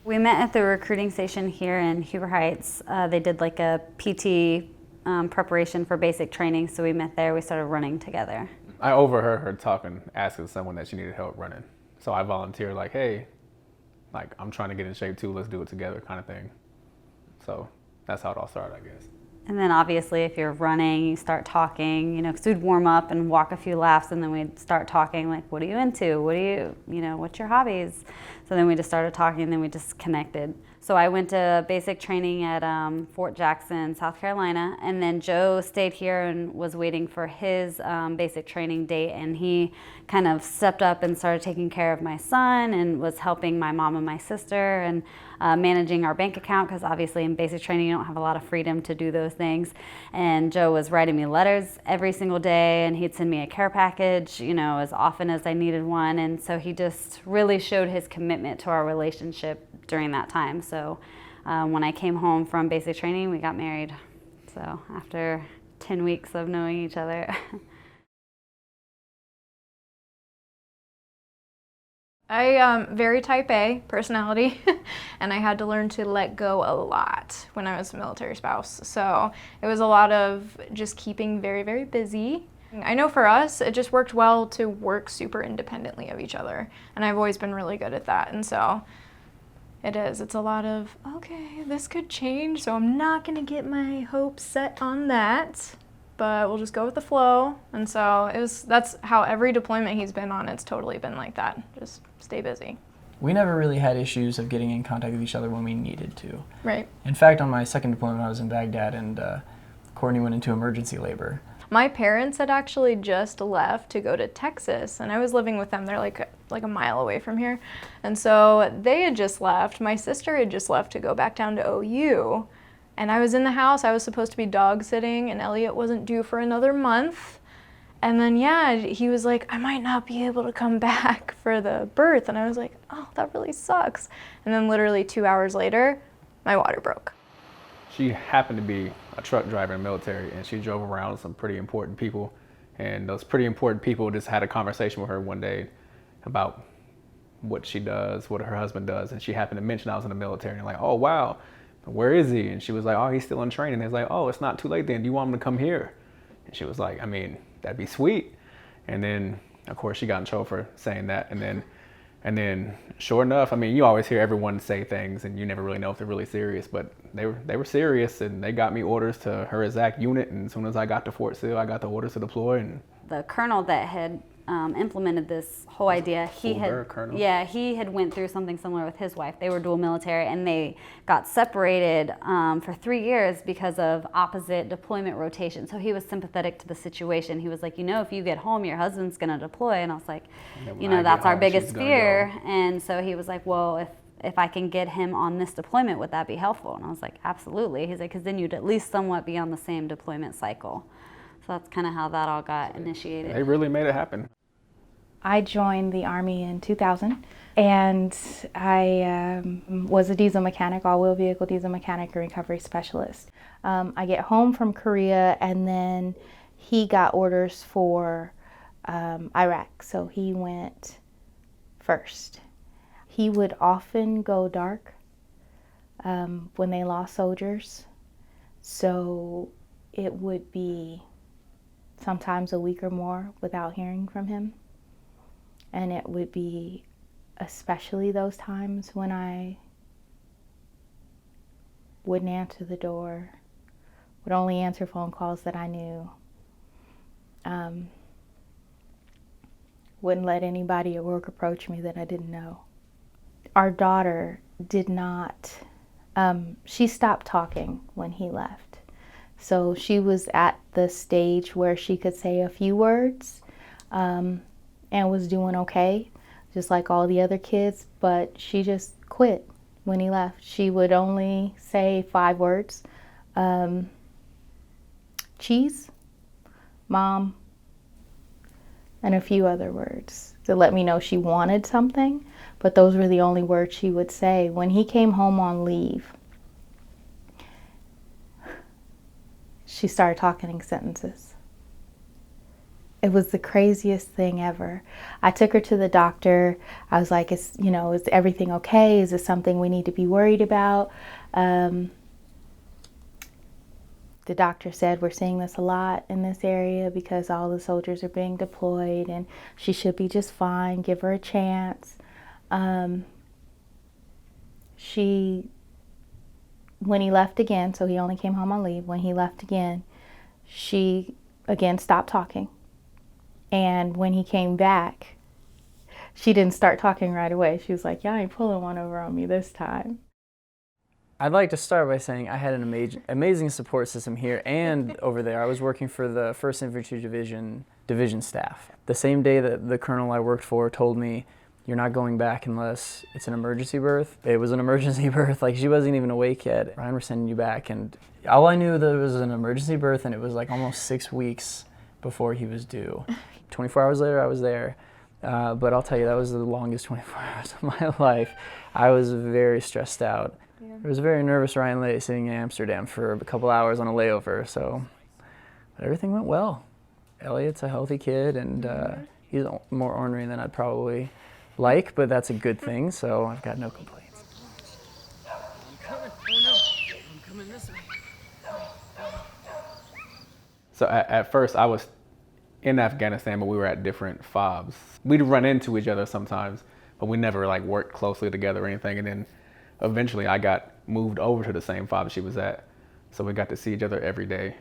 We met at the recruiting station here in Huber Heights. They did like a PT preparation for basic training, so we met there. We started running together. I overheard her talking, asking someone that she needed help running. So I volunteered, like, hey, like, I'm trying to get in shape too, let's do it together kind of thing. So that's how it all started, I guess. And then obviously if you're running, you start talking, you know, because we'd warm up and walk a few laps, and then we'd start talking like, what are you into? What do you know, what's your hobbies? So then we just started talking, and then we just connected. So I went to basic training at Fort Jackson, South Carolina, and then Joe stayed here and was waiting for his basic training date, and he kind of stepped up and started taking care of my son and was helping my mom and my sister and managing our bank account, because obviously in basic training you don't have a lot of freedom to do those things. And Joe was writing me letters every single day, and he'd send me a care package, you know, as often as I needed one. And so he just really showed his commitment to our relationship during that time. So when I came home from basic training, we got married. So after 10 weeks of knowing each other. I very type A personality, and I had to learn to let go a lot when I was a military spouse. So it was a lot of just keeping very, very busy. I know for us, it just worked well to work super independently of each other, and I've always been really good at that. And so it's a lot of, okay, this could change, so I'm not gonna get my hopes set on that, but we'll just go with the flow. And so that's how every deployment he's been on, it's totally been like that. Just stay busy. We never really had issues of getting in contact with each other when we needed to. Right. In fact, on my second deployment, I was in Baghdad, and Courtney went into emergency labor. My parents had actually just left to go to Texas, and I was living with them. They're like a mile away from here. And so they had just left. My sister had just left to go back down to OU. And I was in the house. I was supposed to be dog sitting, and Elliot wasn't due for another month. And then, yeah, he was like, I might not be able to come back for the birth. And I was like, oh, that really sucks. And then literally 2 hours later, my water broke. She happened to be a truck driver in the military, and she drove around with some pretty important people. And those pretty important people just had a conversation with her one day about what she does, what her husband does. And she happened to mention I was in the military, and like, oh, wow. Where is he? And she was like, oh, he's still in training. It's like, oh, it's not too late then. Do you want him to come here? And she was like, I mean, that'd be sweet. And then, of course, she got in trouble for saying that. And then, sure enough, I mean, you always hear everyone say things, and you never really know if they're really serious. But they were serious, and they got me orders to her exact unit. And as soon as I got to Fort Sill, I got the orders to deploy. And The colonel that had implemented this whole idea, he had went through something similar with his wife. They were dual military, and they got separated for 3 years because of opposite deployment rotation. So he was sympathetic to the situation. He was like, you know, if you get home, your husband's gonna deploy. And I was like, you know, that's our biggest fear. And so he was like, well, if I can get him on this deployment, would that be helpful? And I was like, absolutely. He's like, because then you'd at least somewhat be on the same deployment cycle. So that's kind of how that all got initiated. They really made it happen. I joined the Army in 2000, and I was a diesel mechanic, all-wheel vehicle diesel mechanic and recovery specialist. I get home from Korea, and then he got orders for Iraq, so he went first. He would often go dark when they lost soldiers, so it would be sometimes a week or more without hearing from him. And it would be especially those times when I wouldn't answer the door, would only answer phone calls that I knew, wouldn't let anybody at work approach me that I didn't know. Our daughter did not, she stopped talking when he left. So she was at the stage where she could say a few words, and was doing okay, just like all the other kids, but she just quit when he left. She would only say 5 words. Cheese, mom, and a few other words to let me know she wanted something, but those were the only words she would say. When he came home on leave, she started talking in sentences. It was the craziest thing ever. I took her to the doctor. I was like, is everything okay? Is this something we need to be worried about? The doctor said we're seeing this a lot in this area because all the soldiers are being deployed and she should be just fine. Give her a chance. When he left again, so he only came home on leave, when he left again, she again stopped talking. And when he came back, she didn't start talking right away. She was like, yeah, I ain't pulling one over on me this time. I'd like to start by saying I had an amazing support system here and over there. I was working for the 1st Infantry Division staff. The same day that the colonel I worked for told me, you're not going back unless it's an emergency birth. It was an emergency birth, like she wasn't even awake yet. Ryan, we're sending you back. And all I knew that it was an emergency birth, and it was like almost 6 weeks before he was due. 24 hours later, I was there. But I'll tell you, that was the longest 24 hours of my life. I was very stressed out. Yeah. It was a very nervous Ryan Lay sitting in Amsterdam for a couple hours on a layover, but everything went well. Elliot's a healthy kid, and he's more ornery than I'd probably like, but that's a good thing, so I've got no complaints. I'm coming. Oh no, I'm coming this way. So at first I was in Afghanistan, but we were at different FOBs. We'd run into each other sometimes, but we never like worked closely together or anything. And then eventually I got moved over to the same FOB she was at, so we got to see each other every day.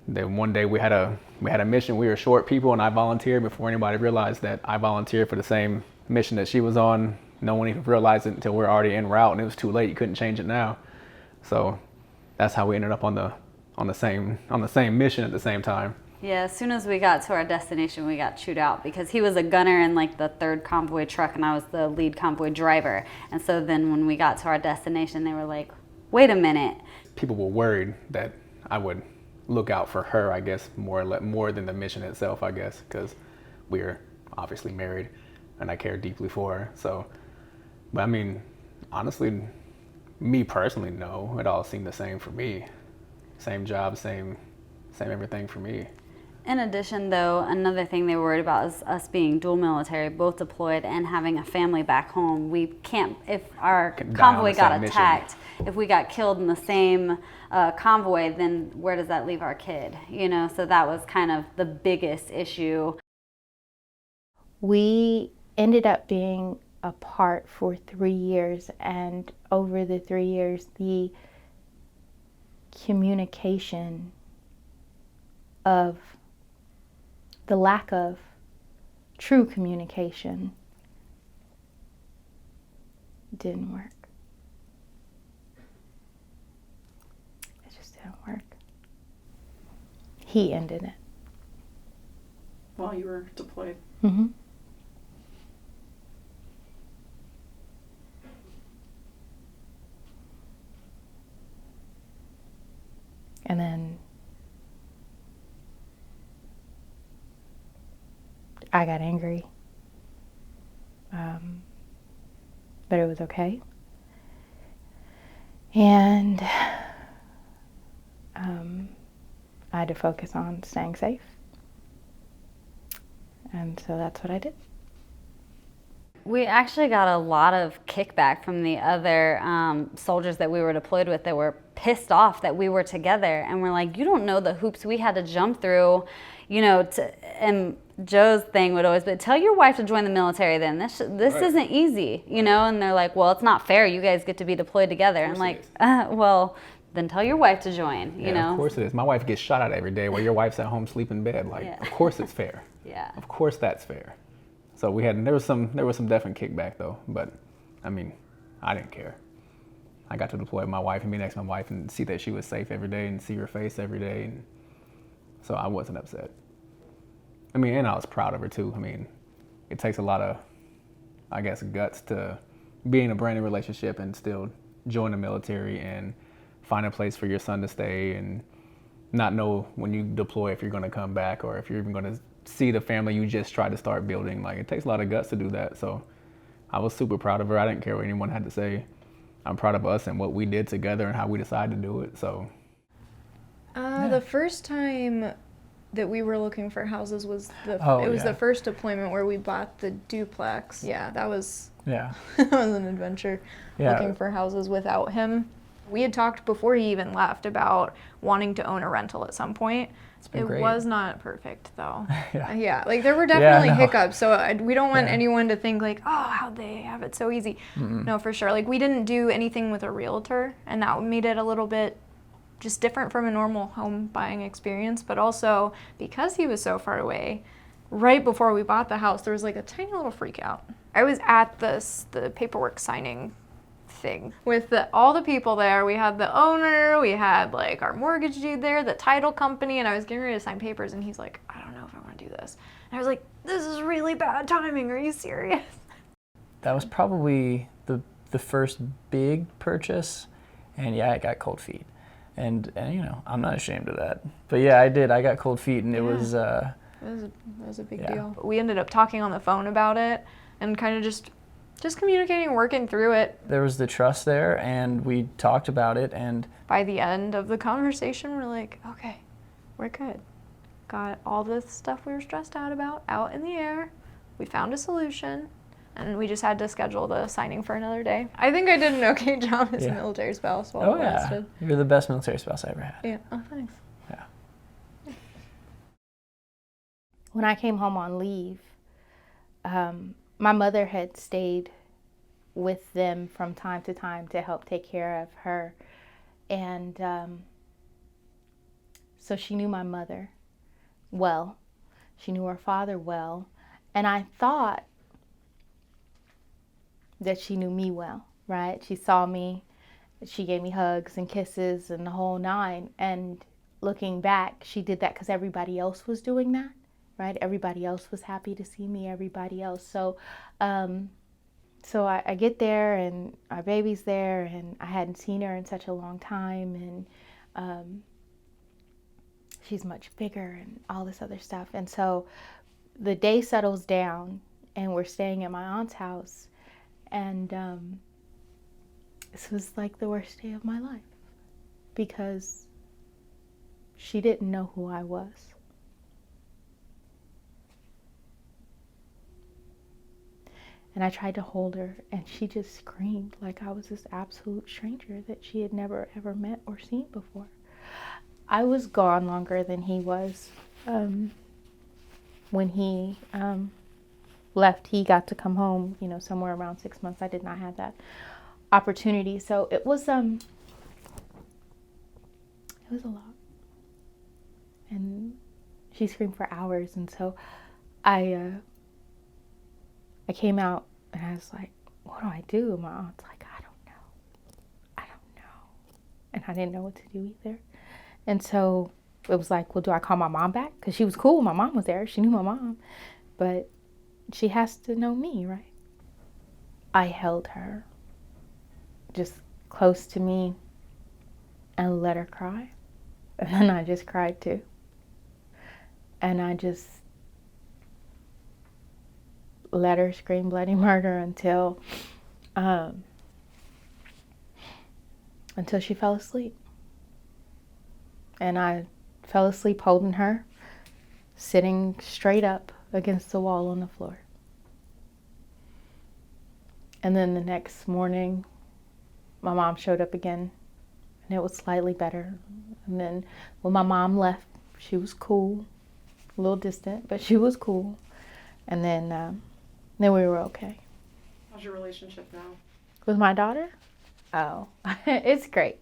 Then one day we had a mission. We were short people, and I volunteered before anybody realized that I volunteered for the same mission that she was on. No one even realized it until we were already en route, and it was too late. You couldn't change it now. So that's how we ended up on the same mission at the same time. Yeah, as soon as we got to our destination, we got chewed out because he was a gunner in like the 3rd convoy truck and I was the lead convoy driver. And so then when we got to our destination, they were like, wait a minute. People were worried that I would look out for her, I guess, more than the mission itself, I guess, because we are obviously married and I care deeply for her. So, but I mean, honestly, me personally, no, it all seemed the same for me. Same job, same everything for me. In addition, though, another thing they were worried about is us being dual military, both deployed and having a family back home. We can't, if our convoy got attacked, if we got killed in the same convoy, then where does that leave our kid? You know, so that was kind of the biggest issue. We ended up being apart for 3 years, and over the 3 years, the communication of the lack of true communication didn't work. It just didn't work. He ended it. While you were deployed. Mm-hmm. And then I got angry, but it was okay. And I had to focus on staying safe. And so that's what I did. We actually got a lot of kickback from the other soldiers that we were deployed with that were pissed off that we were together. And we're like, you don't know the hoops we had to jump through, you know, and Joe's thing would always be, tell your wife to join the military then. This right. Isn't easy, you know? And they're like, well, it's not fair. You guys get to be deployed together. And like, well, then tell your wife to join, you know? Of course it is. My wife gets shot at every day while your wife's at home sleeping in bed. Like, yeah. Of course it's fair. Yeah. Of course that's fair. So there was some definite kickback though, but I mean, I didn't care. I got to deploy with my wife and be next to my wife and see that she was safe every day and see her face every day, and so I wasn't upset. I mean, and I was proud of her too. I mean, it takes a lot of, I guess, guts to be in a brand new relationship and still join the military and find a place for your son to stay and not know when you deploy if you're going to come back or if you're even going to see the family you just tried to start building. Like, it takes a lot of guts to do that. So I was super proud of her. I didn't care what anyone had to say. I'm proud of us and what we did together and how we decided to do it. So the first time that we were looking for houses was Oh, it was yeah. the first deployment where we bought the duplex. Yeah, that was Yeah. that was an adventure, Yeah. looking for houses without him. We had talked before he even left about wanting to own a rental at some point. been It great. was not perfect though. Yeah. Yeah, like there were definitely no. hiccups. So we don't want Yeah. anyone to think like, oh, how'd they have it so easy? No, for sure. Like we didn't do anything with a realtor, and that made it a little bit just different from a normal home buying experience. But also because he was so far away, right before we bought the house, there was like a tiny little freak out. I was at the paperwork signing thing with all the people there. We had the owner, we had like our mortgage dude there, the title company, and I was getting ready to sign papers, and he's like, I don't know if I want to do this. And I was like, this is really bad timing. Are you serious? That was probably the first big purchase, and yeah, I got cold feet. And you know, I'm not ashamed of that. But yeah, I did. I got cold feet, and it was It was a big Yeah. deal. We ended up talking on the phone about it and kind of just communicating, working through it. there was the trust there, and we talked about it, and By the end of the conversation, we're like, okay, we're good. Got all this stuff we were stressed out about out in the air. We found a solution, and we just had to schedule the signing for another day. I think I did an okay job as a Yeah. military spouse while oh it yeah, lasted. you're the best military spouse I ever had. Yeah. Oh, thanks. Yeah. When I came home on leave, my mother had stayed with them from time to time to help take care of her. And so she knew my mother well. She knew her father well. And I thought that she knew me well, right? She saw me, she gave me hugs and kisses and the whole nine. And looking back, she did that because everybody else was doing that, right? Everybody else was happy to see me, everybody else. So I get there and our baby's there, and I hadn't seen her in such a long time, and she's much bigger and all this other stuff. And so the day settles down and we're staying at my aunt's house, and this was like the worst day of my life because she didn't know who I was. And I tried to hold her, and she just screamed like I was this absolute stranger that she had never ever met or seen before. I was gone longer than he was. When he left, he got to come home, you know, somewhere around 6 months. I did not have that opportunity. So it was a lot. And she screamed for hours, and so I came out and I was like, what do I do? And my aunt's like, I don't know. And I didn't know what to do either. And so it was like, well, do I call my mom back? Because she was cool when my mom was there. She knew my mom. But she has to know me, right? I held her just close to me and let her cry. And then I just cried too. And I just let her scream bloody murder until she fell asleep. And I fell asleep holding her, sitting straight up against the wall on the floor. And then the next morning, my mom showed up again, and it was slightly better. And then when my mom left, she was cool, a little distant, but she was cool. And then we were okay. How's your relationship now? With my daughter? Oh, it's great.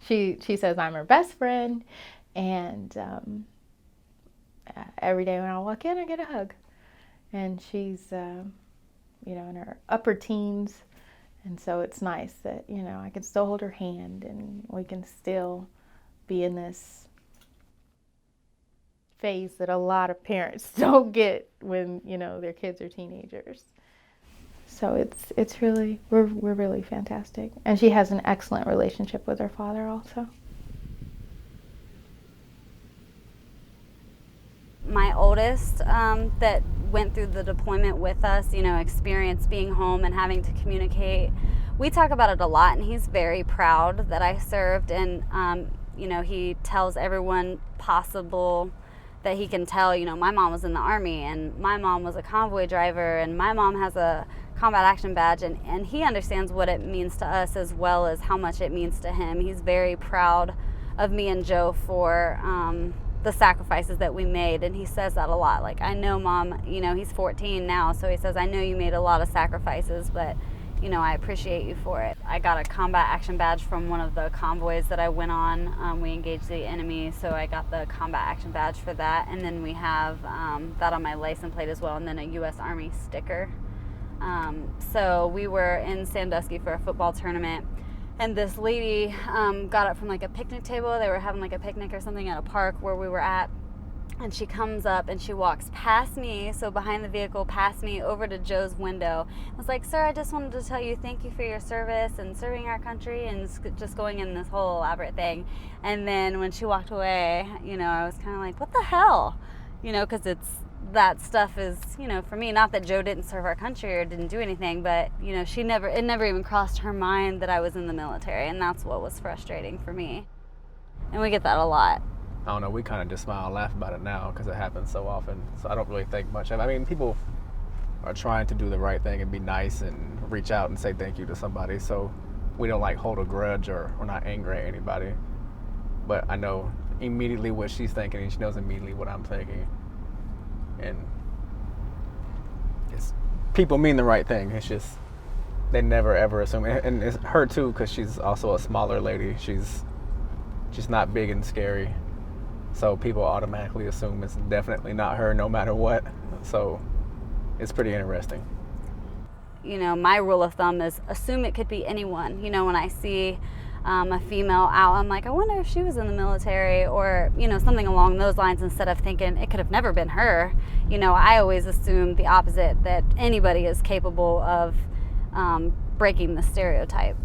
She says I'm her best friend, and every day when I walk in, I get a hug. And she's, you know, in her upper teens, and so it's nice that, you know, I can still hold her hand, and we can still be in this phase that a lot of parents don't get when, you know, their kids are teenagers. So it's really, we're really fantastic. And she has an excellent relationship with her father also. My oldest that went through the deployment with us, you know, experienced being home and having to communicate. We talk about it a lot, and he's very proud that I served, and you know, he tells everyone possible that he can tell, you know, my mom was in the Army and my mom was a convoy driver and my mom has a combat action badge, and he understands what it means to us as well as how much it means to him. He's very proud of me and Joe for the sacrifices that we made, and he says that a lot. Like, I know, Mom, you know, he's 14 now, so he says, I know you made a lot of sacrifices, but, you know, I appreciate you for it. I got a combat action badge from one of the convoys that I went on. We engaged the enemy, so I got the combat action badge for that, and then we have that on my license plate as well, and then a U.S. Army sticker. So we were in Sandusky for a football tournament, and this lady got up from like a picnic table. They were having like a picnic or something at a park where we were at, and she comes up and she walks past me, so behind the vehicle, past me, over to Joe's window. I was like, sir, I just wanted to tell you thank you for your service and serving our country, and just going in this whole elaborate thing. And then when she walked away, you know, I was kind of like, what the hell? You know, because that stuff is, you know, for me, not that Joe didn't serve our country or didn't do anything, but, you know, it never even crossed her mind that I was in the military, and that's what was frustrating for me. And we get that a lot. I don't know, we kind of just smile and laugh about it now because it happens so often, so I don't really think much of it. I mean, people are trying to do the right thing and be nice and reach out and say thank you to somebody, so we don't like hold a grudge or we're not angry at anybody. But I know immediately what she's thinking, and she knows immediately what I'm thinking. And people mean the right thing. It's just they never ever assume. And it's her too, because she's also a smaller lady. She's not big and scary, so people automatically assume it's definitely not her, no matter what. So it's pretty interesting. You know, my rule of thumb is assume it could be anyone. You know, when I see a female out, I'm like, I wonder if she was in the military, or, you know, something along those lines, instead of thinking it could have never been her. You know, I always assume the opposite, that anybody is capable of breaking the stereotype.